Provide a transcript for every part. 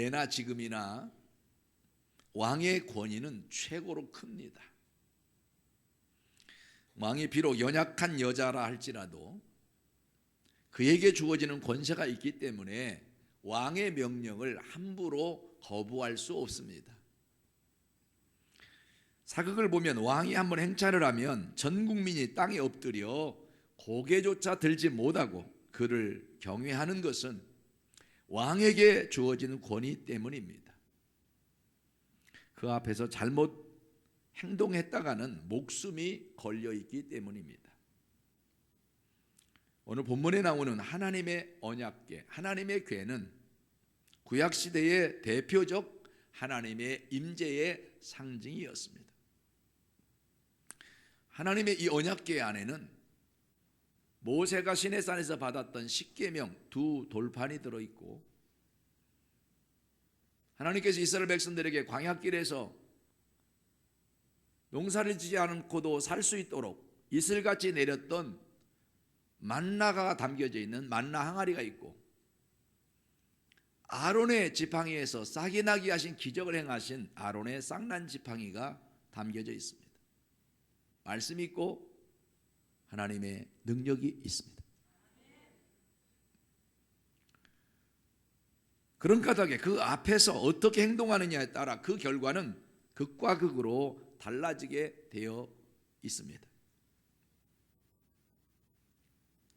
예나 지금이나 왕의 권위는 최고로 큽니다. 왕이 비록 연약한 여자라 할지라도 그에게 주어지는 권세가 있기 때문에 왕의 명령을 함부로 거부할 수 없습니다. 사극을 보면 왕이 한번 행차를 하면 전 국민이 땅에 엎드려 고개조차 들지 못하고 그를 경외하는 것은 왕에게 주어진 권위 때문입니다. 그 앞에서 잘못 행동했다가는 목숨이 걸려있기 때문입니다. 오늘 본문에 나오는 하나님의 언약궤, 하나님의 궤는 구약시대의 대표적 하나님의 임재의 상징이었습니다. 하나님의 이 언약궤 안에는 모세가 시내산에서 받았던 십계명 두 돌판이 들어있고, 하나님께서 이스라엘 백성들에게 광야길에서 농사를 지지 않고도 살 수 있도록 이슬같이 내렸던 만나가 담겨져 있는 만나 항아리가 있고, 아론의 지팡이에서 싹이 나게 하신 기적을 행하신 아론의 쌍난 지팡이가 담겨져 있습니다. 말씀이 있고 하나님의 능력이 있습니다. 그런 까닭에 그 앞에서 어떻게 행동하느냐에 따라 그 결과는 극과 극으로 달라지게 되어 있습니다.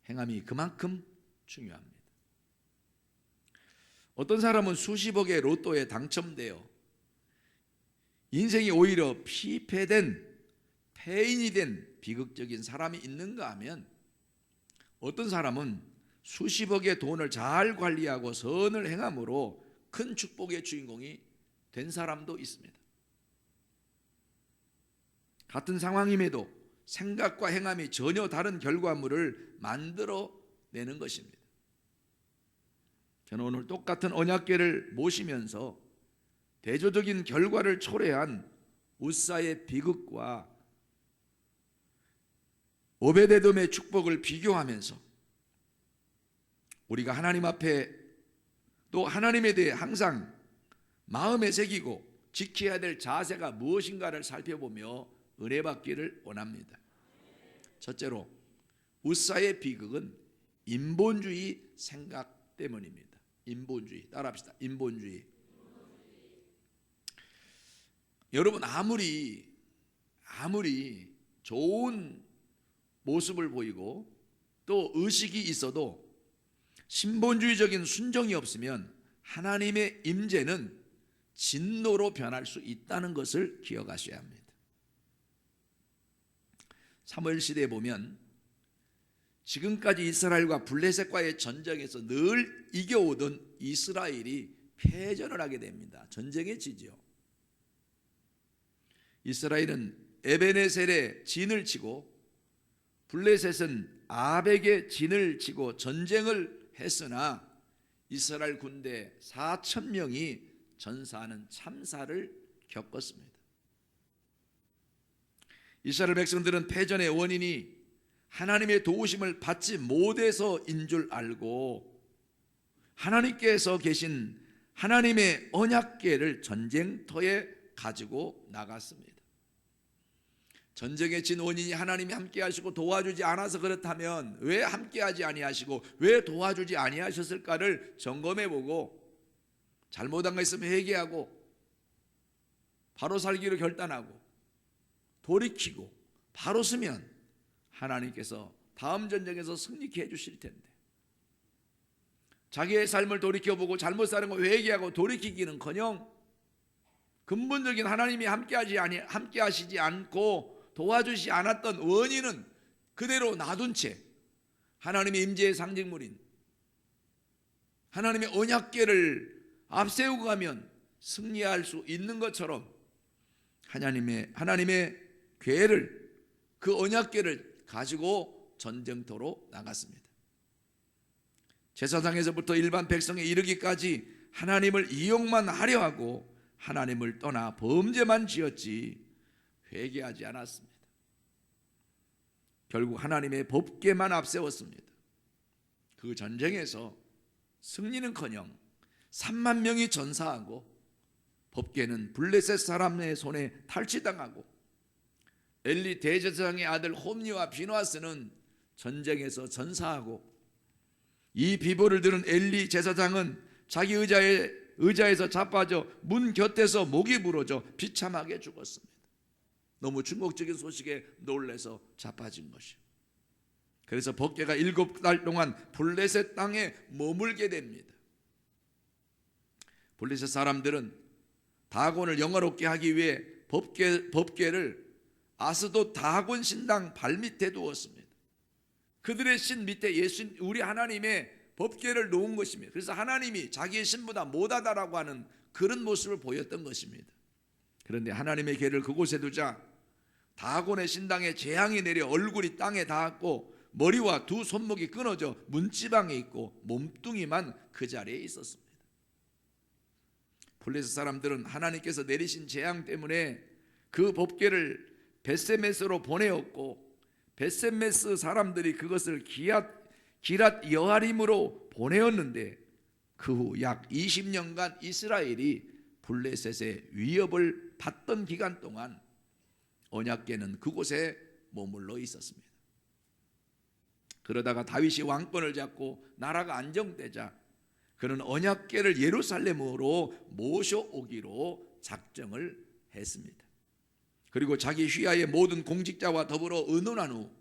행함이 그만큼 중요합니다. 어떤 사람은 수십억의 로또에 당첨되어 인생이 오히려 피폐된 폐인이 된 비극적인 사람이 있는가 하면, 어떤 사람은 수십억의 돈을 잘 관리하고 선을 행함으로 큰 축복의 주인공이 된 사람도 있습니다. 같은 상황임에도 생각과 행함이 전혀 다른 결과물을 만들어내는 것입니다. 저는 오늘 똑같은 언약궤를 모시면서 대조적인 결과를 초래한 웃사의 비극과 오베데돔의 축복을 비교하면서 우리가 하나님 앞에 또 하나님에 대해 항상 마음에 새기고 지켜야 될 자세가 무엇인가를 살펴보며 은혜 받기를 원합니다. 첫째로, 웃사의 비극은 인본주의 생각 때문입니다. 인본주의, 따라합시다. 인본주의. 여러분, 아무리 좋은 모습을 보이고 또 의식이 있어도 신본주의적인 순종이 없으면 하나님의 임재는 진노로 변할 수 있다는 것을 기억하셔야 합니다. 사무엘 시대에 보면 지금까지 이스라엘과 블레셋과의 전쟁에서 늘 이겨오던 이스라엘이 패전을 하게 됩니다. 전쟁에 지죠. 이스라엘은 에베네셀에 진을 치고 블레셋은 아벡에 진을 치고 전쟁을 했으나 이스라엘 군대 4,000명이 전사하는 참사를 겪었습니다. 이스라엘 백성들은 패전의 원인이 하나님의 도우심을 받지 못해서인 줄 알고 하나님께서 계신 하나님의 언약궤를 전쟁터에 가지고 나갔습니다. 전쟁에 진 원인이 하나님이 함께 하시고 도와주지 않아서 그렇다면 왜 함께 하지 아니하시고 왜 도와주지 아니하셨을까를 점검해보고 잘못한 거 있으면 회개하고 바로 살기로 결단하고 돌이키고 바로 서면 하나님께서 다음 전쟁에서 승리케 해주실 텐데, 자기의 삶을 돌이켜보고 잘못 사는 거 회개하고 돌이키기는커녕 근본적인 하나님이 함께 하시지 않고 도와주시지 않았던 원인은 그대로 놔둔 채 하나님의 임재의 상징물인 하나님의 언약궤를 앞세우고 가면 승리할 수 있는 것처럼 하나님의 궤를, 그 언약궤를 가지고 전쟁터로 나갔습니다. 제사장에서부터 일반 백성에 이르기까지 하나님을 이용만 하려 하고 하나님을 떠나 범죄만 지었지 회개하지 않았습니다. 결국 하나님의 법궤만 앞세웠습니다. 그 전쟁에서 승리는커녕 3만 명이 전사하고 법궤는 블레셋 사람의 손에 탈취당하고 엘리 대제사장의 아들 홈니와 비누아스는 전쟁에서 전사하고 이 비보를 들은 엘리 제사장은 자기 의자에서 자빠져 문 곁에서 목이 부러져 비참하게 죽었습니다. 너무 충격적인 소식에 놀라서 자빠진 것이요. 그래서 법궤가 7달 동안 블레셋 땅에 머물게 됩니다. 블레셋 사람들은 다곤을 영화롭게 하기 위해 법궤를 아스돗 다곤 신당 발밑에 두었습니다. 그들의 신 밑에 우리 하나님의 법궤를 놓은 것입니다. 그래서 하나님이 자기의 신보다 못하다라고 하는 그런 모습을 보였던 것입니다. 그런데 하나님의 궤를 그곳에 두자 다곤의 신당에 재앙이 내려 얼굴이 땅에 닿았고 머리와 두 손목이 끊어져 문지방에 있고 몸뚱이만 그 자리에 있었습니다. 블레셋 사람들은 하나님께서 내리신 재앙 때문에 그 법궤를 벳세메스로 보내었고 벳세메스 사람들이 그것을 기랏 여아림으로 보내었는데 그 후 약 20년간 이스라엘이 블레셋의 위협을 받던 기간 동안 언약궤는 그곳에 머물러 있었습니다. 그러다가 다윗이 왕권을 잡고 나라가 안정되자 그는 언약궤를 예루살렘으로 모셔오기로 작정을 했습니다. 그리고 자기 휘하의 모든 공직자와 더불어 의논한 후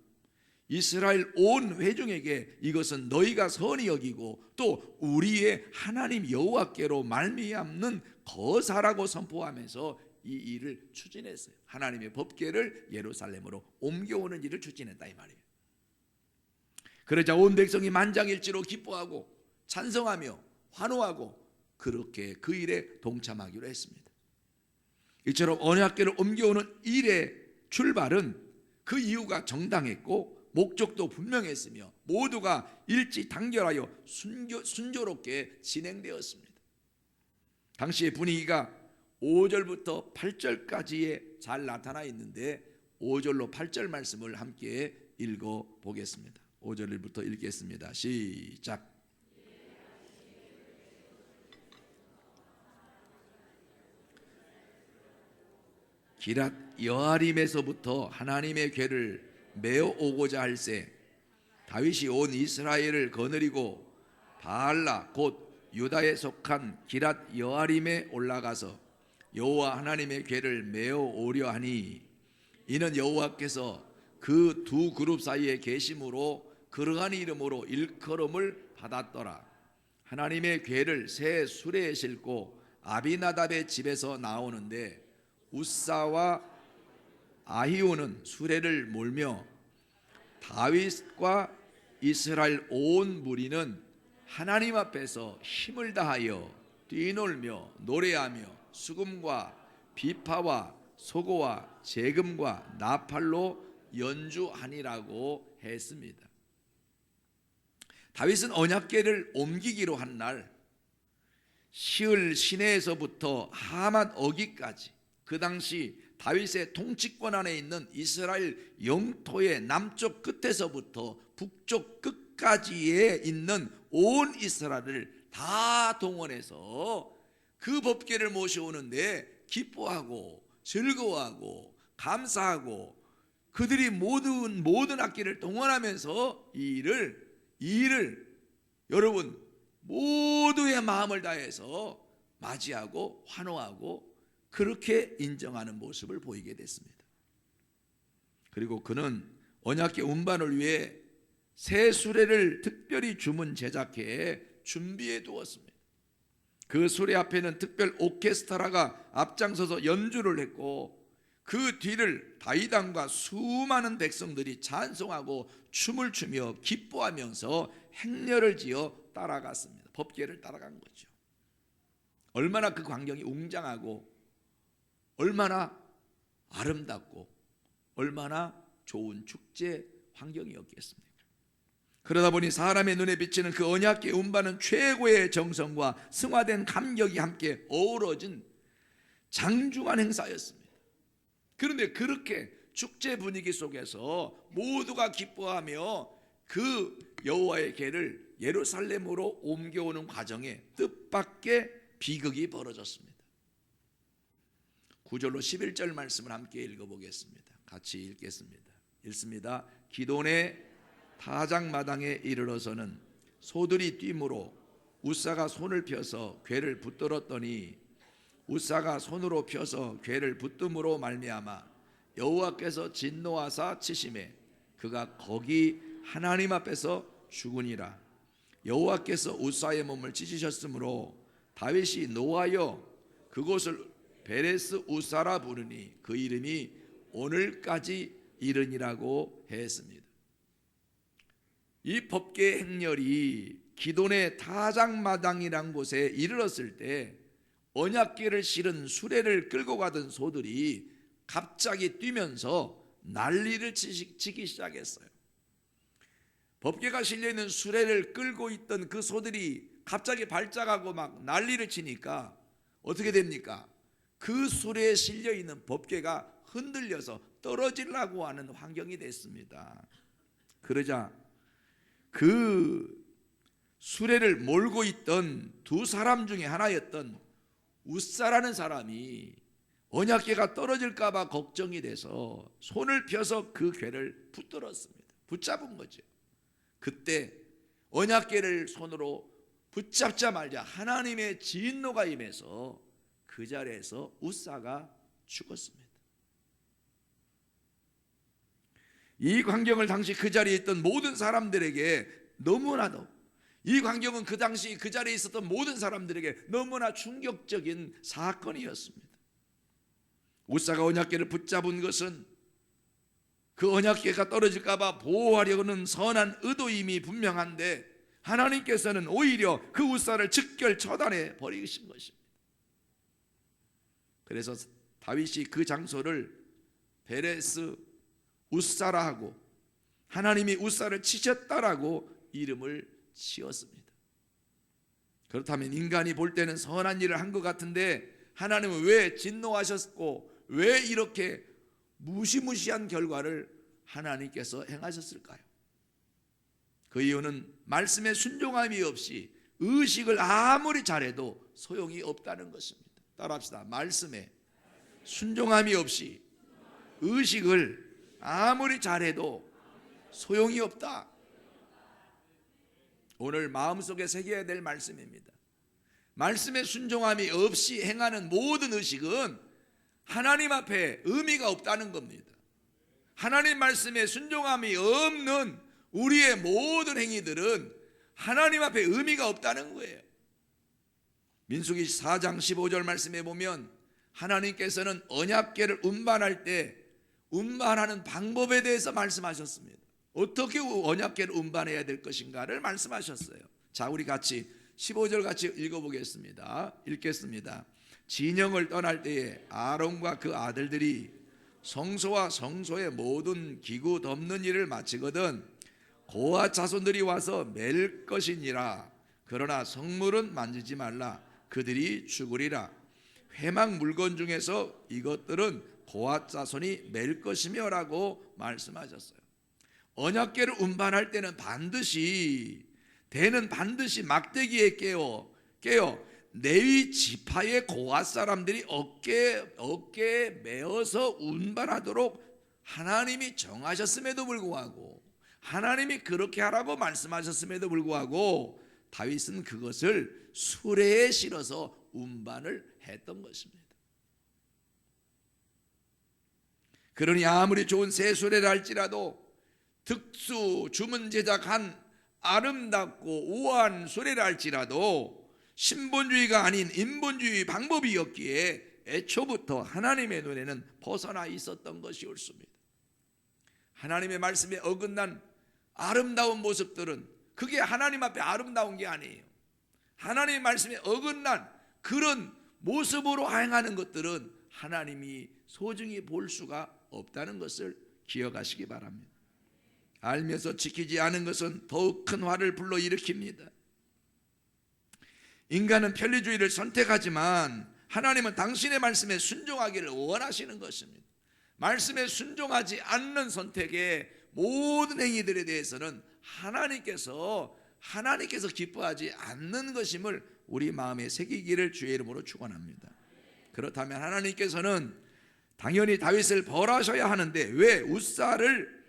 이스라엘 온 회중에게 이것은 너희가 선히 여기고 또 우리의 하나님 여호와께로 말미암는 거사라고 선포하면서 이 일을 추진했어요. 하나님의 법궤를 예루살렘으로 옮겨오는 일을 추진했다 이 말이에요. 그러자 온 백성이 만장일치로 기뻐하고 찬성하며 환호하고 그렇게 그 일에 동참하기로 했습니다. 이처럼 언약궤를 옮겨오는 일의 출발은 그 이유가 정당했고 목적도 분명했으며 모두가 일지단결하여 순조롭게 진행되었습니다. 당시의 분위기가 5절부터 8절까지에 잘 나타나 있는데 5절로 8절 말씀을 함께 읽어보겠습니다. 5절부터 읽겠습니다. 시작. 기랏 여아림에서부터 하나님의 궤를 메어 오고자 할새 다윗이 온 이스라엘을 거느리고 바알라 곧 유다에 속한 기랏 여아림에 올라가서 여호와 하나님의 궤를 메어 오려 하니 이는 여호와께서 그 두 그룹 사이에 계심으로 그러한 이름으로 일컬음을 받았더라. 하나님의 궤를 새 수레에 싣고 아비나답의 집에서 나오는데 우사와 아히오는 수레를 몰며 다윗과 이스라엘 온 무리는 하나님 앞에서 힘을 다하여 뛰놀며 노래하며 수금과 비파와 소고와 재금과 나팔로 연주하니라고 했습니다. 다윗은 언약궤를 옮기기로 한 날 시을 시내에서부터 하맛 어기까지 그 당시 다윗의 통치권 안에 있는 이스라엘 영토의 남쪽 끝에서부터 북쪽 끝까지에 있는 온 이스라엘을 다 동원해서 그 법궤를 모셔오는데 기뻐하고 즐거워하고 감사하고 그들이 모든 악기를 동원하면서 이 일을 여러분 모두의 마음을 다해서 맞이하고 환호하고 그렇게 인정하는 모습을 보이게 됐습니다. 그리고 그는 언약궤 운반을 위해 새 수레를 특별히 주문 제작해 준비해 두었습니다. 그 수레 앞에는 특별 오케스트라가 앞장서서 연주를 했고 그 뒤를 다윗왕과 수많은 백성들이 찬송하고 춤을 추며 기뻐하면서 행렬을 지어 따라갔습니다. 법궤를 따라간 거죠. 얼마나 그 광경이 웅장하고 얼마나 아름답고 얼마나 좋은 축제 환경이었겠습니까? 그러다 보니 사람의 눈에 비치는 그 언약궤 운반은 최고의 정성과 승화된 감격이 함께 어우러진 장중한 행사였습니다. 그런데 그렇게 축제 분위기 속에서 모두가 기뻐하며 그 여호와의 궤를 예루살렘으로 옮겨오는 과정에 뜻밖의 비극이 벌어졌습니다. 9절로 11절 말씀을 함께 읽어보겠습니다. 같이 읽겠습니다. 읽습니다. 기돈의 타작마당에 이르러서는 소들이 뛰므로 웃사가 손을 펴서 궤를 붙들었더니 웃사가 손으로 펴서 궤를 붙듦으로 말미암아 여호와께서 진노하사 치심에 그가 거기 하나님 앞에서 죽으니라. 여호와께서 웃사의 몸을 찢으셨으므로 다윗이 노하여 그곳을 베레스 웃사라 부르니 그 이름이 오늘까지 이르니라고 했습니다. 이 법궤 행렬이 기돈의 타작마당이란 곳에 이르렀을 때 언약궤를 실은 수레를 끌고 가던 소들이 갑자기 뛰면서 난리를 치기 시작했어요. 법궤가 실려있는 수레를 끌고 있던 그 소들이 갑자기 발작하고 막 난리를 치니까 어떻게 됩니까? 그 수레에 실려있는 법궤가 흔들려서 떨어지려고 하는 환경이 됐습니다. 그러자 그 수레를 몰고 있던 두 사람 중에 하나였던 웃사라는 사람이 언약궤가 떨어질까 봐 걱정이 돼서 손을 펴서 그 궤를 붙들었습니다. 붙잡은 거죠. 그때 언약궤를 손으로 붙잡자마자 하나님의 진노가 임해서 그 자리에서 웃사가 죽었습니다. 이 광경을 당시 그 자리에 있던 모든 사람들에게 너무나도, 이 광경은 그 당시 그 자리에 있었던 모든 사람들에게 너무나 충격적인 사건이었습니다. 웃사가 언약궤를 붙잡은 것은 그 언약궤가 떨어질까 봐 보호하려는 선한 의도임이 분명한데 하나님께서는 오히려 그 웃사를 즉결 처단해 버리신 것입니다. 그래서 다윗이 그 장소를 베레스 웃사라 하고 하나님이 웃사를 치셨다라고 이름을 지었습니다. 그렇다면 인간이 볼 때는 선한 일을 한 것 같은데 하나님은 왜 진노하셨고 왜 이렇게 무시무시한 결과를 하나님께서 행하셨을까요? 그 이유는 말씀에 순종함이 없이 의식을 아무리 잘해도 소용이 없다는 것입니다. 따라합시다. 말씀에 순종함이 없이 의식을 아무리 잘해도 소용이 없다. 오늘 마음속에 새겨야 될 말씀입니다. 말씀에 순종함이 없이 행하는 모든 의식은 하나님 앞에 의미가 없다는 겁니다. 하나님 말씀에 순종함이 없는 우리의 모든 행위들은 하나님 앞에 의미가 없다는 거예요. 민수기 4장 15절 말씀에 보면 하나님께서는 언약궤를 운반할 때 운반하는 방법에 대해서 말씀하셨습니다. 어떻게 언약궤를 운반해야 될 것인가를 말씀하셨어요. 자, 우리 같이 15절 같이 읽어보겠습니다. 읽겠습니다. 진영을 떠날 때에 아론과 그 아들들이 성소와 성소의 모든 기구 덮는 일을 마치거든 고아 자손들이 와서 맬 것이니라. 그러나 성물은 만지지 말라. 그들이 죽으리라. 회막 물건 중에서 이것들은 고아 자손이 맬 것이며 라고 말씀하셨어요. 언약궤를 운반할 때는 반드시 막대기에 깨어 레위 지파의 고아 사람들이 어깨에 메어서 운반하도록 하나님이 정하셨음에도 불구하고 하나님이 그렇게 하라고 말씀하셨음에도 불구하고 다윗은 그것을 수레에 실어서 운반을 했던 것입니다. 그러니 아무리 좋은 새 수레라 할지라도 특수 주문 제작한 아름답고 우아한 수레라 할지라도 신본주의가 아닌 인본주의 방법이었기에 애초부터 하나님의 눈에는 벗어나 있었던 것이 옳습니다. 하나님의 말씀에 어긋난 아름다운 모습들은 그게 하나님 앞에 아름다운 게 아니에요. 하나님의 말씀에 어긋난 그런 모습으로 행하는 것들은 하나님이 소중히 볼 수가 없다는 것을 기억하시기 바랍니다. 알면서 지키지 않은 것은 더욱 큰 화를 불러일으킵니다. 인간은 편리주의를 선택하지만 하나님은 당신의 말씀에 순종하기를 원하시는 것입니다. 말씀에 순종하지 않는 선택의 모든 행위들에 대해서는 하나님께서 하나님께서 기뻐하지 않는 것임을 우리 마음에 새기기를 주의 이름으로 축원합니다. 그렇다면 하나님께서는 당연히 다윗을 벌하셔야 하는데 왜 우사를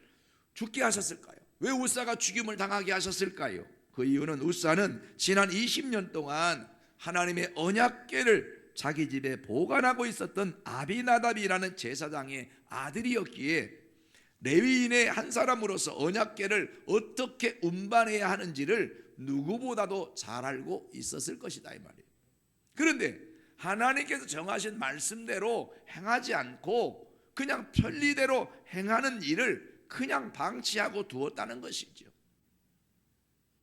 죽게 하셨을까요? 왜 우사가 죽임을 당하게 하셨을까요? 그 이유는 우사는 지난 20년 동안 하나님의 언약궤를 자기 집에 보관하고 있었던 아비나답이라는 제사장의 아들이었기에 레위인의 한 사람으로서 언약궤를 어떻게 운반해야 하는지를 누구보다도 잘 알고 있었을 것이다 이 말이에요. 그런데 하나님께서 정하신 말씀대로 행하지 않고 그냥 편리대로 행하는 일을 그냥 방치하고 두었다는 것이죠.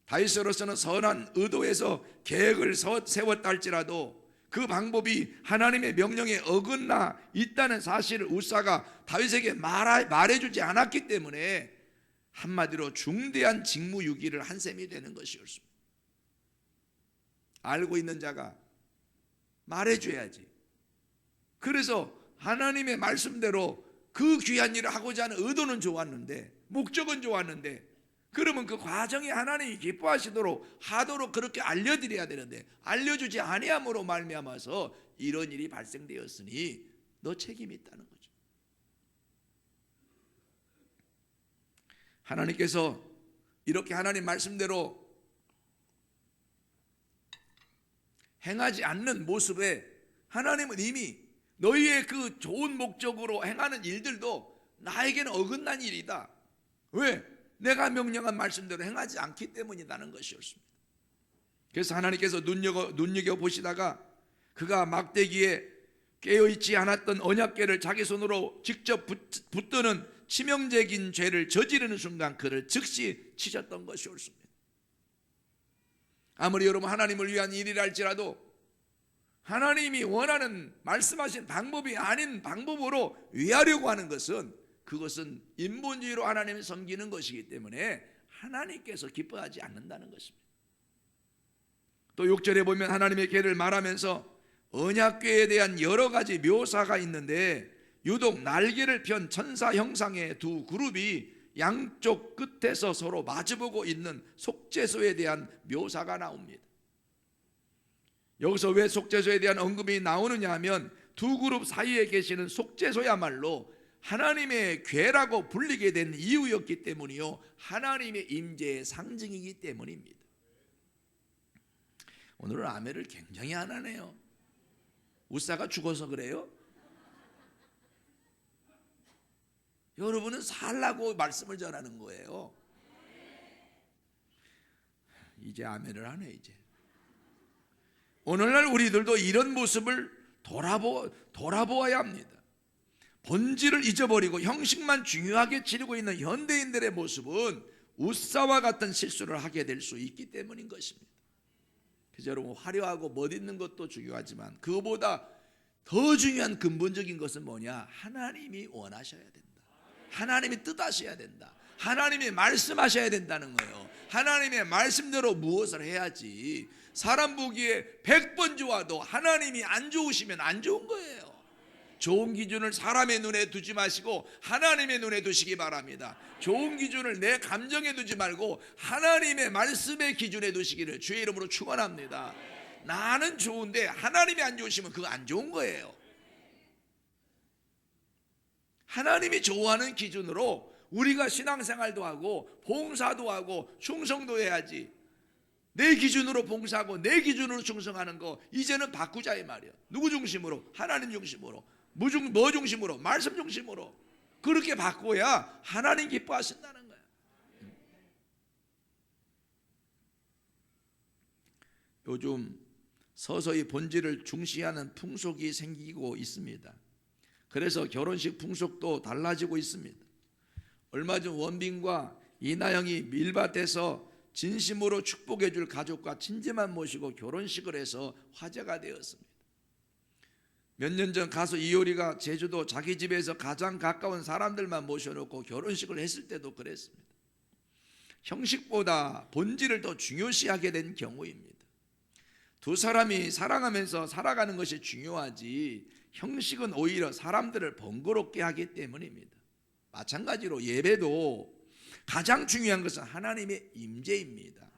다윗으로서는 선한 의도에서 계획을 세웠다 할지라도 그 방법이 하나님의 명령에 어긋나 있다는 사실을 우사가 다윗에게 말해주지 않았기 때문에 한마디로 중대한 직무유기를 한 셈이 되는 것이었습니다. 알고 있는 자가 말해줘야지. 그래서 하나님의 말씀대로 그 귀한 일을 하고자 하는 의도는 좋았는데, 목적은 좋았는데, 그러면 그 과정에 하나님이 기뻐하시도록 하도록 그렇게 알려드려야 되는데 알려주지 아니함으로 말미암아서 이런 일이 발생되었으니 너 책임이 있다는 거죠. 하나님께서 이렇게 하나님 말씀대로 행하지 않는 모습에 하나님은 이미 너희의 그 좋은 목적으로 행하는 일들도 나에게는 어긋난 일이다. 왜? 내가 명령한 말씀대로 행하지 않기 때문이라는 것이었습니다. 그래서 하나님께서 눈여겨보시다가 그가 막대기에 깨어있지 않았던 언약궤를 자기 손으로 직접 붙드는 치명적인 죄를 저지르는 순간 그를 즉시 치셨던 것이었습니다. 아무리 여러분 하나님을 위한 일이라 할지라도 하나님이 원하는 말씀하신 방법이 아닌 방법으로 위하려고 하는 것은 그것은 인본주의로 하나님을 섬기는 것이기 때문에 하나님께서 기뻐하지 않는다는 것입니다. 또 6절에 보면 하나님의 궤를 말하면서 언약궤에 대한 여러 가지 묘사가 있는데 유독 날개를 편 천사 형상의 두 그룹이 양쪽 끝에서 서로 마주보고 있는 속죄소에 대한 묘사가 나옵니다. 여기서 왜 속죄소에 대한 언급이 나오느냐 하면 두 그룹 사이에 계시는 속죄소야말로 하나님의 궤라고 불리게 된 이유였기 때문이요, 하나님의 임재의 상징이기 때문입니다. 오늘은 아멘을 굉장히 안 하네요. 우사가 죽어서 그래요? 여러분은 살라고 말씀을 전하는 거예요. 이제 아멘을 하네. 이제 오늘날 우리들도 이런 모습을 돌아보아야 합니다. 본질을 잊어버리고 형식만 중요하게 치르고 있는 현대인들의 모습은 우사와 같은 실수를 하게 될 수 있기 때문인 것입니다. 그래서 여러분, 화려하고 멋있는 것도 중요하지만 그거보다 더 중요한 근본적인 것은 뭐냐? 하나님이 원하셔야 된다. 하나님이 뜻하셔야 된다. 하나님이 말씀하셔야 된다는 거예요. 하나님의 말씀대로 무엇을 해야지. 사람 보기에 100번 좋아도 하나님이 안 좋으시면 안 좋은 거예요. 좋은 기준을 사람의 눈에 두지 마시고 하나님의 눈에 두시기 바랍니다. 좋은 기준을 내 감정에 두지 말고 하나님의 말씀의 기준에 두시기를 주의 이름으로 축원합니다. 나는 좋은데 하나님이 안 좋으시면 그거 안 좋은 거예요. 하나님이 좋아하는 기준으로 우리가 신앙생활도 하고 봉사도 하고 충성도 해야지. 내 기준으로 봉사하고 내 기준으로 충성하는 거 이제는 바꾸자 이 말이에요. 누구 중심으로? 하나님 중심으로. 뭐 중심으로? 말씀 중심으로. 그렇게 바꿔야 하나님 기뻐하신다는 거예요. 요즘 서서히 본질을 중시하는 풍속이 생기고 있습니다. 그래서 결혼식 풍속도 달라지고 있습니다. 얼마 전 원빈과 이나영이 밀밭에서 진심으로 축복해 줄 가족과 친지만 모시고 결혼식을 해서 화제가 되었습니다. 몇 년 전 가수 이효리가 제주도 자기 집에서 가장 가까운 사람들만 모셔놓고 결혼식을 했을 때도 그랬습니다. 형식보다 본질을 더 중요시하게 된 경우입니다. 두 사람이 사랑하면서 살아가는 것이 중요하지 형식은 오히려 사람들을 번거롭게 하기 때문입니다. 마찬가지로 예배도 가장 중요한 것은 하나님의 임재입니다.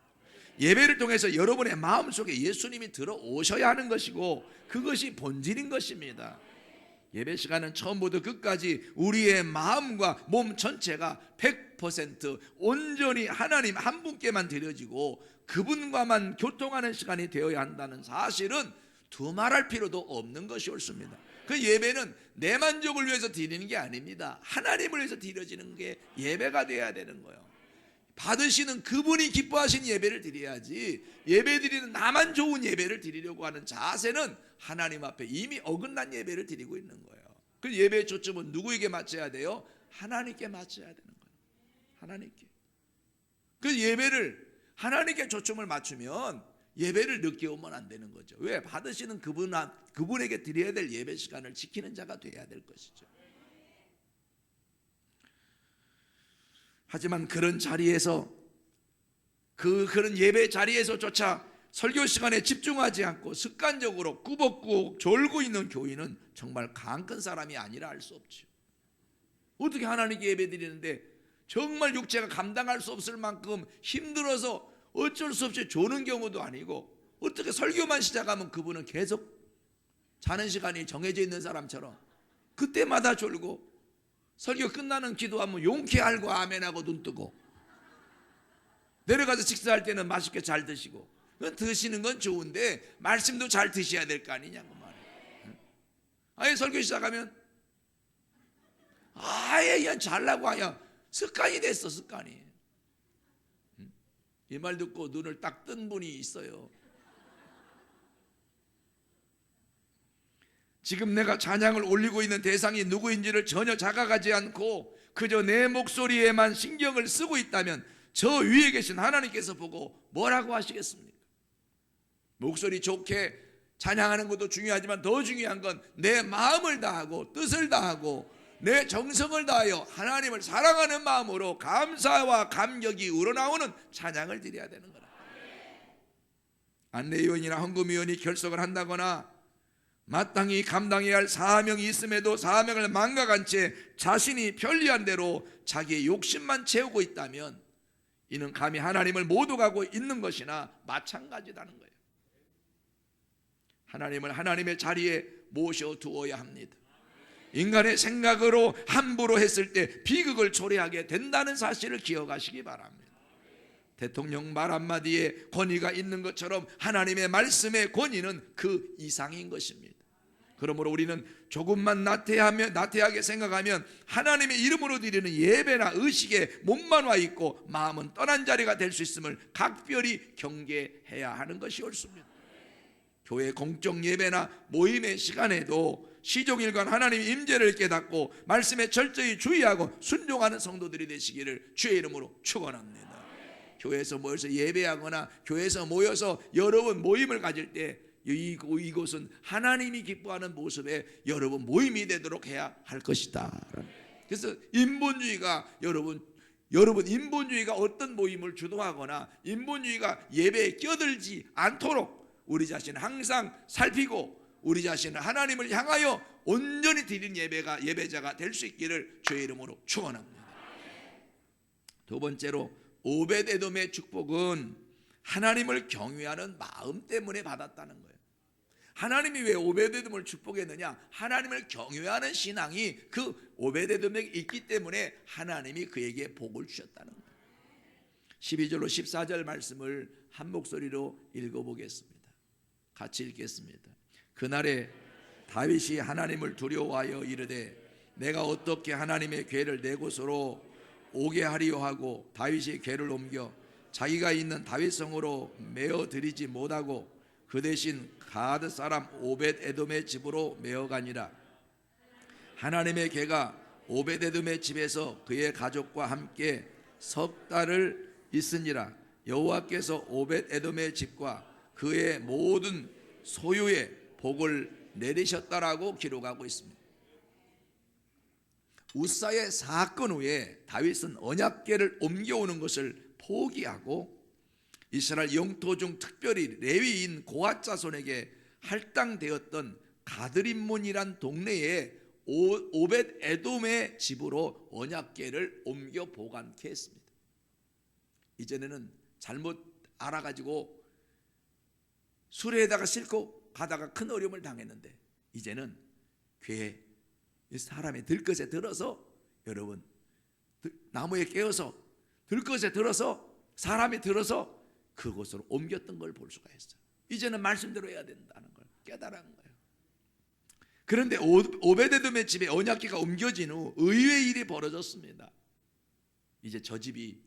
예배를 통해서 여러분의 마음속에 예수님이 들어오셔야 하는 것이고 그것이 본질인 것입니다. 예배 시간은 처음부터 끝까지 우리의 마음과 몸 전체가 100% 온전히 하나님 한 분께만 드려지고 그분과만 교통하는 시간이 되어야 한다는 사실은 두말할 필요도 없는 것이 옳습니다. 그 예배는 내 만족을 위해서 드리는 게 아닙니다. 하나님을 위해서 드려지는 게 예배가 되어야 되는 거예요. 받으시는 그분이 기뻐하시는 예배를 드려야지, 예배 드리는 나만 좋은 예배를 드리려고 하는 자세는 하나님 앞에 이미 어긋난 예배를 드리고 있는 거예요. 그 예배의 초점은 누구에게 맞춰야 돼요? 하나님께 맞춰야 되는 거예요. 하나님께. 그 예배를 하나님께 초점을 맞추면 예배를 늦게 오면 안 되는 거죠. 왜? 받으시는 그분에게 드려야 될 예배 시간을 지키는 자가 돼야 될 것이죠. 하지만 그런 자리에서 그런 예배 자리에서조차 설교 시간에 집중하지 않고 습관적으로 꾸벅꾸벅 졸고 있는 교인은 정말 강 큰 사람이 아니라 알 수 없죠. 어떻게 하나님께 예배 드리는데 정말 육체가 감당할 수 없을 만큼 힘들어서 어쩔 수 없이 조는 경우도 아니고, 어떻게 설교만 시작하면 그분은 계속 자는 시간이 정해져 있는 사람처럼 그때마다 졸고, 설교 끝나는 기도하면 용케 알고 아멘하고 눈 뜨고, 내려가서 식사할 때는 맛있게 잘 드시고, 드시는 건 좋은데 말씀도 잘 드셔야 될 거 아니냐고 말이에요. 아예 설교 시작하면 아예 그냥 잘라고 하냐, 습관이 됐어, 습관이. 이 말 듣고 눈을 딱 뜬 분이 있어요. 지금 내가 찬양을 올리고 있는 대상이 누구인지를 전혀 자각하지 않고 그저 내 목소리에만 신경을 쓰고 있다면 저 위에 계신 하나님께서 보고 뭐라고 하시겠습니까? 목소리 좋게 찬양하는 것도 중요하지만 더 중요한 건 내 마음을 다하고 뜻을 다하고 내 정성을 다하여 하나님을 사랑하는 마음으로 감사와 감격이 우러나오는 찬양을 드려야 되는 거라. 안내위원이나 헌금위원이 결석을 한다거나 마땅히 감당해야 할 사명이 있음에도 사명을 망각한 채 자신이 편리한 대로 자기의 욕심만 채우고 있다면 이는 감히 하나님을 못 오가고 있는 것이나 마찬가지라는 거예요. 하나님을 하나님의 자리에 모셔두어야 합니다. 인간의 생각으로 함부로 했을 때 비극을 초래하게 된다는 사실을 기억하시기 바랍니다. 대통령 말 한마디에 권위가 있는 것처럼 하나님의 말씀의 권위는 그 이상인 것입니다. 그러므로 우리는 조금만 나태하게 생각하면 하나님의 이름으로 드리는 예배나 의식에 몸만 와 있고 마음은 떠난 자리가 될 수 있음을 각별히 경계해야 하는 것이 옳습니다. 교회 공적 예배나 모임의 시간에도 시종일관 하나님의 임재를 깨닫고 말씀에 철저히 주의하고 순종하는 성도들이 되시기를 주의 이름으로 축원합니다. 교회에서 모여서 예배하거나 교회에서 모여서 여러분 모임을 가질 때 이곳은 하나님이 기뻐하는 모습의 여러분 모임이 되도록 해야 할 것이다. 그래서 인본주의가 여러분 인본주의가 어떤 모임을 주도하거나 인본주의가 예배에 끼어들지 않도록 우리 자신을 항상 살피고 우리 자신을 하나님을 향하여 온전히 드리는 예배자가 될 수 있기를 주의 이름으로 축원합니다. 두 번째로 오벳에돔의 축복은 하나님을 경외하는 마음 때문에 받았다는 거예요. 하나님이 왜 오벳에돔을 축복했느냐? 하나님을 경외하는 신앙이 그 오벳에돔에게 있기 때문에 하나님이 그에게 복을 주셨다는 거예요. 12절로 14절 말씀을 한 목소리로 읽어보겠습니다. 같이 읽겠습니다. 그날에 다윗이 하나님을 두려워하여 이르되 내가 어떻게 하나님의 궤를 내 곳으로 오게 하리요 하고 다윗이 궤를 옮겨 자기가 있는 다윗성으로 메어 드리지 못하고 그 대신 가드 사람 오벳에돔의 집으로 메어가니라. 하나님의 궤가 오벳에돔의 집에서 그의 가족과 함께 석 달을 있으니라. 여호와께서 오벳에돔의 집과 그의 모든 소유에 복을 내리셨다라고 기록하고 있습니다. 우사의 사건 후에 다윗은 언약궤를 옮겨오는 것을 포기하고 이스라엘 영토 중 특별히 레위인 고핫 자손에게 할당되었던 가드림몬이란 동네에 오벳에돔의 집으로 언약궤를 옮겨 보관케 했습니다. 이전에는 알아가지고 수레에다가 싣고 가다가 큰 어려움을 당했는데 이제는 괴 사람의 들것에 들어서 여러분 나무에 깨어서 들것에 들어서 사람이 들어서 그곳으로 옮겼던 걸 볼 수가 있어요. 이제는 말씀대로 해야 된다는 걸 깨달은 거예요. 그런데 오베데돔의 집에 언약궤가 옮겨진 후 의외의 일이 벌어졌습니다. 이제 저 집이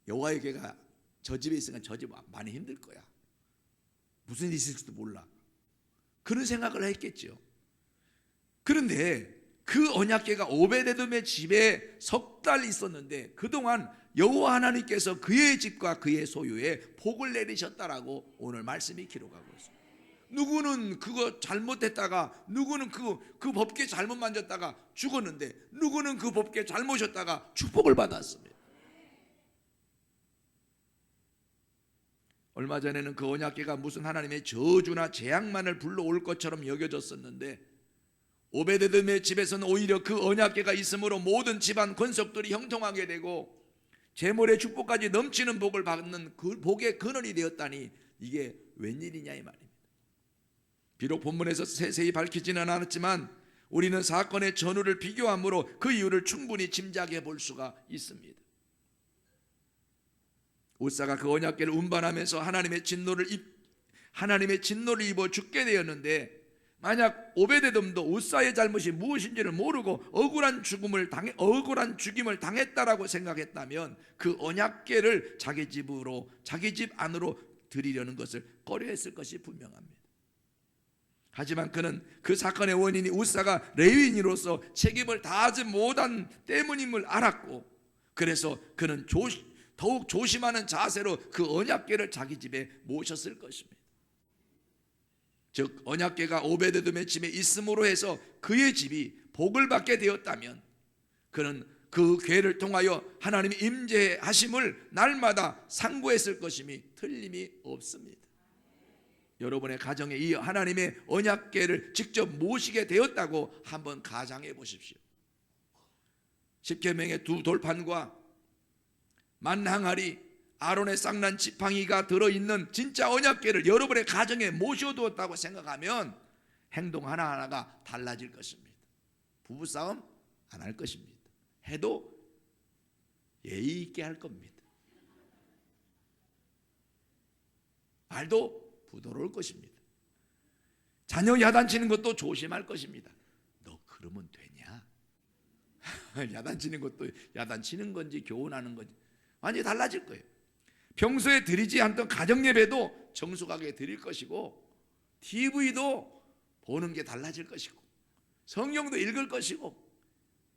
여호와의 궤가 저 집에 있으니까 저 집 많이 힘들 거야. 무슨 일이 있을지도 몰라. 그런 생각을 했겠죠. 그런데 그 언약궤가 오베데돔의 집에 석 달 있었는데 그동안 여호와 하나님께서 그의 집과 그의 소유에 복을 내리셨다라고 오늘 말씀이 기록하고 있습니다. 누구는 그거 잘못했다가 누구는 그 법궤 잘못 만졌다가 죽었는데 누구는 그 법궤 잘 모셨다가 축복을 받았습니다. 얼마 전에는 그 언약궤가 무슨 하나님의 저주나 재앙만을 불러올 것처럼 여겨졌었는데 오베데돔의 집에서는 오히려 그 언약궤가 있으므로 모든 집안 권속들이 형통하게 되고 재물의 축복까지 넘치는 복을 받는 그 복의 근원이 되었다니 이게 웬일이냐 이 말입니다. 비록 본문에서 세세히 밝히지는 않았지만 우리는 사건의 전후를 비교함으로 그 이유를 충분히 짐작해 볼 수가 있습니다. 우사가 그 언약궤를 운반하면서 하나님의 진노를 입어 죽게 되었는데 만약 오베데돔도 우사의 잘못이 무엇인지를 모르고 억울한 죽임을 당했다라고 생각했다면 그 언약궤를 자기 집 안으로 들이려는 것을 꺼려했을 것이 분명합니다. 하지만 그는 그 사건의 원인이 우사가 레위인으로서 책임을 다하지 못한 때문임을 알았고 그래서 그는 더욱 조심하는 자세로 그 언약궤를 자기 집에 모셨을 것입니다. 즉 언약궤가 오베데돔의 집에 있음으로 해서 그의 집이 복을 받게 되었다면 그는 그 궤를 통하여 하나님이 임재하심을 날마다 상고했을 것임이 틀림이 없습니다. 여러분의 가정에 이 하나님의 언약궤를 직접 모시게 되었다고 한번 가정해 보십시오. 십계명의 두 돌판과 만항아리 아론의 쌍난 지팡이가 들어있는 진짜 언약궤를 여러분의 가정에 모셔두었다고 생각하면 행동 하나하나가 달라질 것입니다. 부부싸움 안 할 것입니다. 해도 예의 있게 할 겁니다. 말도 부드러울 것입니다. 자녀 야단치는 것도 조심할 것입니다. 너 그러면 되냐? 야단치는 것도 야단치는 건지 교훈하는 건지 완전히 달라질 거예요. 평소에 드리지 않던 가정예배도 정숙하게 드릴 것이고 TV도 보는 게 달라질 것이고 성경도 읽을 것이고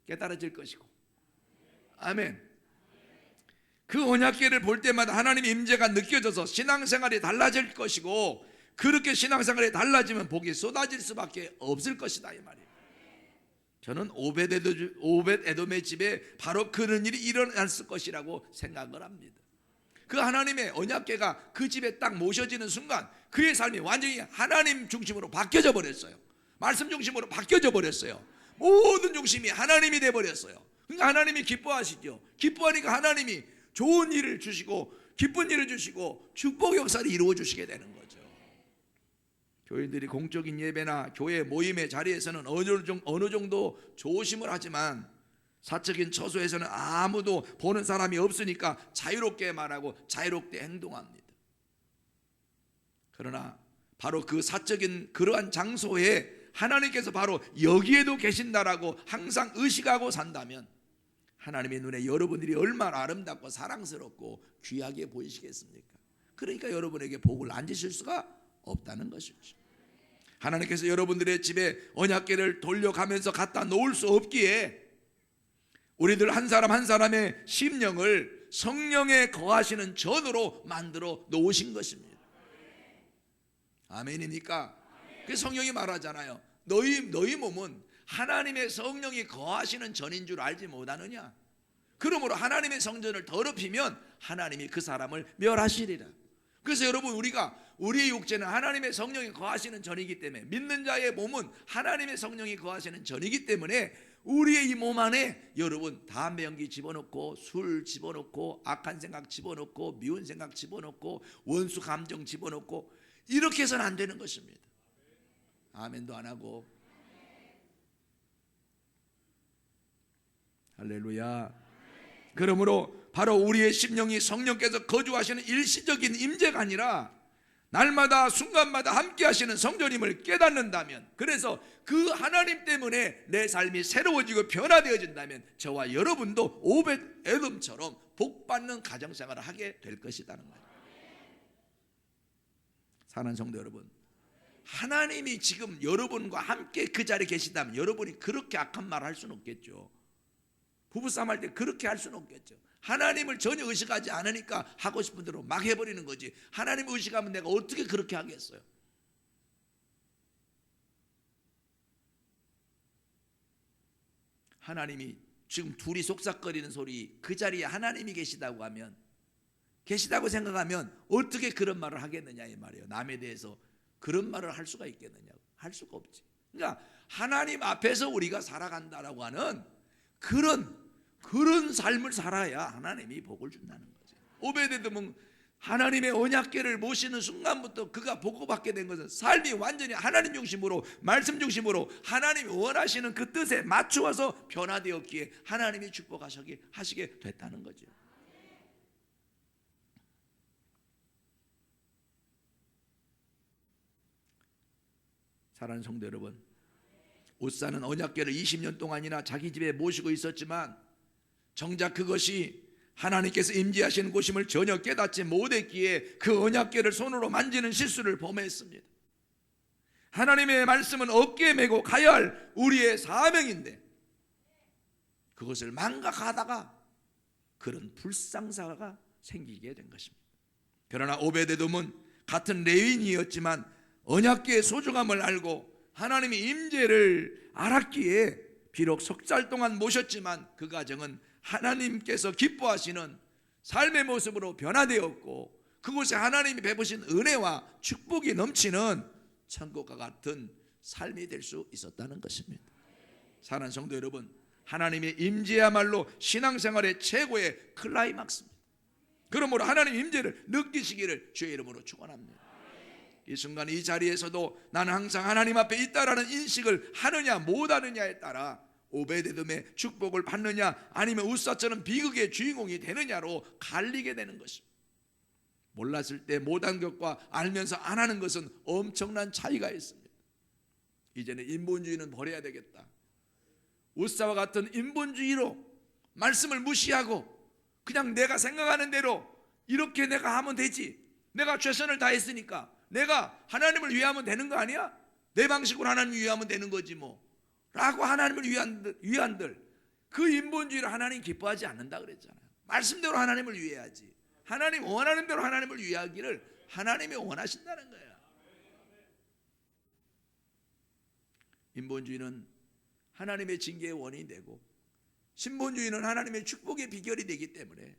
깨달아질 것이고 아멘. 그 언약궤를 볼 때마다 하나님의 임재가 느껴져서 신앙생활이 달라질 것이고 그렇게 신앙생활이 달라지면 복이 쏟아질 수밖에 없을 것이다 이 말이에요. 저는 오벳에돔의 집에 바로 그런 일이 일어났을 것이라고 생각을 합니다. 그 하나님의 언약궤가 그 집에 딱 모셔지는 순간 그의 삶이 완전히 하나님 중심으로 바뀌어져 버렸어요. 말씀 중심으로 바뀌어져 버렸어요. 모든 중심이 하나님이 돼 버렸어요. 그러니까 하나님이 기뻐하시죠. 기뻐하니까 하나님이 좋은 일을 주시고 기쁜 일을 주시고 축복 역사를 이루어 주시게 되는 거죠. 교인들이 공적인 예배나 교회 모임의 자리에서는 어느 정도 조심을 하지만 사적인 처소에서는 아무도 보는 사람이 없으니까 자유롭게 말하고 자유롭게 행동합니다. 그러나 바로 그 사적인 그러한 장소에 하나님께서 바로 여기에도 계신다라고 항상 의식하고 산다면 하나님의 눈에 여러분들이 얼마나 아름답고 사랑스럽고 귀하게 보이시겠습니까? 그러니까 여러분에게 복을 안 주실 수가 없다는 것이죠. 하나님께서 여러분들의 집에 언약궤를 돌려가면서 갖다 놓을 수 없기에 우리들 한 사람 한 사람의 심령을 성령에 거하시는 전으로 만들어 놓으신 것입니다. 아멘입니까? 그 성령이 말하잖아요. 너희 몸은 하나님의 성령이 거하시는 전인 줄 알지 못하느냐? 그러므로 하나님의 성전을 더럽히면 하나님이 그 사람을 멸하시리라. 그래서 여러분 우리의 육체는 하나님의 성령이 거하시는 전이기 때문에 믿는 자의 몸은 하나님의 성령이 거하시는 전이기 때문에 우리의 이 몸 안에 여러분 담배 연기 집어넣고 술 집어넣고 악한 생각 집어넣고 미운 생각 집어넣고 원수 감정 집어넣고 이렇게 해서는 안 되는 것입니다. 아멘도 안 하고. 할렐루야. 그러므로 바로 우리의 심령이 성령께서 거주하시는 일시적인 임재가 아니라 날마다 순간마다 함께 하시는 성전임을 깨닫는다면, 그래서 그 하나님 때문에 내 삶이 새로워지고 변화되어진다면 저와 여러분도 오벳 에돔처럼 복받는 가정생활을 하게 될 것이라는 거예요. 사랑하는 성도 여러분, 하나님이 지금 여러분과 함께 그 자리에 계시다면 여러분이 그렇게 악한 말을 할 수는 없겠죠. 부부싸움 할 때 그렇게 할 수는 없겠죠. 하나님을 전혀 의식하지 않으니까 하고 싶은 대로 막 해버리는 거지. 하나님을 의식하면 내가 어떻게 그렇게 하겠어요? 하나님이 지금 둘이 속삭거리는 소리, 그 자리에 하나님이 계시다고 하면, 계시다고 생각하면 어떻게 그런 말을 하겠느냐 이 말이에요. 남에 대해서 그런 말을 할 수가 있겠느냐? 할 수가 없지. 그러니까 하나님 앞에서 우리가 살아간다라고 하는 그런 삶을 살아야 하나님이 복을 준다는 거죠. 오베데돔은 하나님의 언약궤를 모시는 순간부터 그가 복받게 된 것은 삶이 완전히 하나님 중심으로, 말씀 중심으로 하나님이 원하시는 그 뜻에 맞추어서 변화되었기에 하나님이 축복하시게 됐다는 거죠. 사랑하는 성도 여러분, 옷사는 언약궤를 20년 동안이나 자기 집에 모시고 있었지만 정작 그것이 하나님께서 임재하시는 곳임을 전혀 깨닫지 못했기에 그 언약궤를 손으로 만지는 실수를 범했습니다. 하나님의 말씀은 어깨에 메고 가야 할 우리의 사명인데 그것을 망각하다가 그런 불상사가 생기게 된 것입니다. 그러나 오베데돔은 같은 레위인이었지만 언약궤의 소중함을 알고 하나님의 임재를 알았기에 비록 석 달 동안 모셨지만 그 가정은 하나님께서 기뻐하시는 삶의 모습으로 변화되었고 그곳에 하나님이 베푸신 은혜와 축복이 넘치는 천국과 같은 삶이 될 수 있었다는 것입니다. 사랑하는 성도 여러분, 하나님의 임재야말로 신앙생활의 최고의 클라이막스입니다. 그러므로 하나님의 임재를 느끼시기를 주의 이름으로 축원합니다. 이 순간 이 자리에서도 나는 항상 하나님 앞에 있다라는 인식을 하느냐 못하느냐에 따라 오베데돔의 축복을 받느냐 아니면 웃사처럼 비극의 주인공이 되느냐로 갈리게 되는 것입니다. 몰랐을 때 못한 것과 알면서 안 하는 것은 엄청난 차이가 있습니다. 이제는 인본주의는 버려야 되겠다. 웃사와 같은 인본주의로 말씀을 무시하고 그냥 내가 생각하는 대로 이렇게 내가 하면 되지, 내가 최선을 다했으니까 내가 하나님을 위하면 되는 거 아니야? 내 방식으로 하나님을 위하면 되는 거지 뭐 라고 하나님을 위한들, 그 인본주의를 하나님 기뻐하지 않는다 그랬잖아요. 말씀대로 하나님을 위해야지. 하나님 원하는 대로 하나님을 위하기를 하나님이 원하신다는 거예요. 인본주의는 하나님의 징계의 원인이 되고 신본주의는 하나님의 축복의 비결이 되기 때문에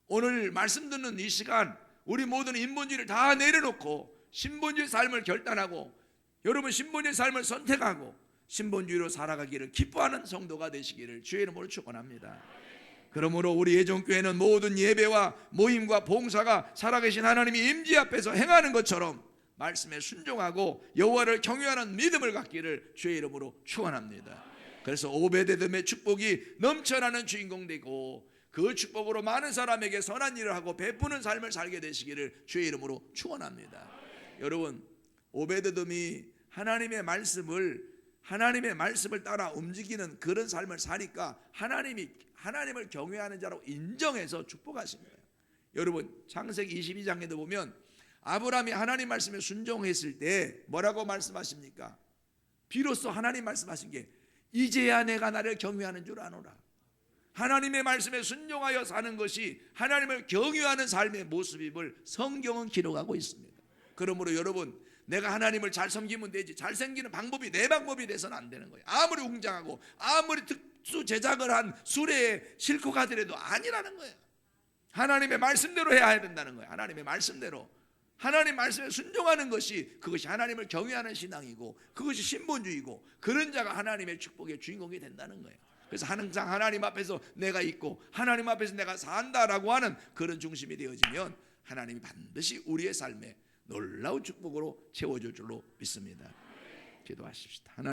오늘 말씀 듣는 이 시간 우리 모두는 인본주의를 다 내려놓고 신본주의 삶을 결단하고 여러분 신본주의 삶을 선택하고 신본주의로 살아가기를 기뻐하는 성도가 되시기를 주의 이름으로 축원합니다. 그러므로 우리 예정교회는 모든 예배와 모임과 봉사가 살아계신 하나님이 임재 앞에서 행하는 것처럼 말씀에 순종하고 여호와를 경외하는 믿음을 갖기를 주의 이름으로 축원합니다. 그래서 오베데돔의 축복이 넘쳐나는 주인공 되고 그 축복으로 많은 사람에게 선한 일을 하고 베푸는 삶을 살게 되시기를 주의 이름으로 축원합니다. 여러분, 오베데돔이 하나님의 말씀을 따라 움직이는 그런 삶을 사니까 하나님을 경외하는 자라고 인정해서 축복하신 거예요. 여러분, 창세기 22장에도 보면 아브라함이 하나님 말씀에 순종했을 때 뭐라고 말씀하십니까? 비로소 하나님 말씀하신 게 이제야 내가 나를 경외하는 줄 아노라. 하나님의 말씀에 순종하여 사는 것이 하나님을 경외하는 삶의 모습임을 성경은 기록하고 있습니다. 그러므로 여러분, 내가 하나님을 잘 섬기면 되지, 잘생기는 방법이 내 방법이 돼서는 안 되는 거예요. 아무리 웅장하고 아무리 특수 제작을 한 수레에 싣고 가더라도 아니라는 거예요. 하나님의 말씀대로 해야 된다는 거예요. 하나님의 말씀대로. 하나님 말씀에 순종하는 것이, 그것이 하나님을 경외하는 신앙이고 그것이 신본주의고, 그런 자가 하나님의 축복의 주인공이 된다는 거예요. 그래서 항상 하나님 앞에서 내가 있고 하나님 앞에서 내가 산다라고 하는 그런 중심이 되어지면 하나님이 반드시 우리의 삶에 놀라운 축복으로 채워줄 줄로 믿습니다. 기도하십시다.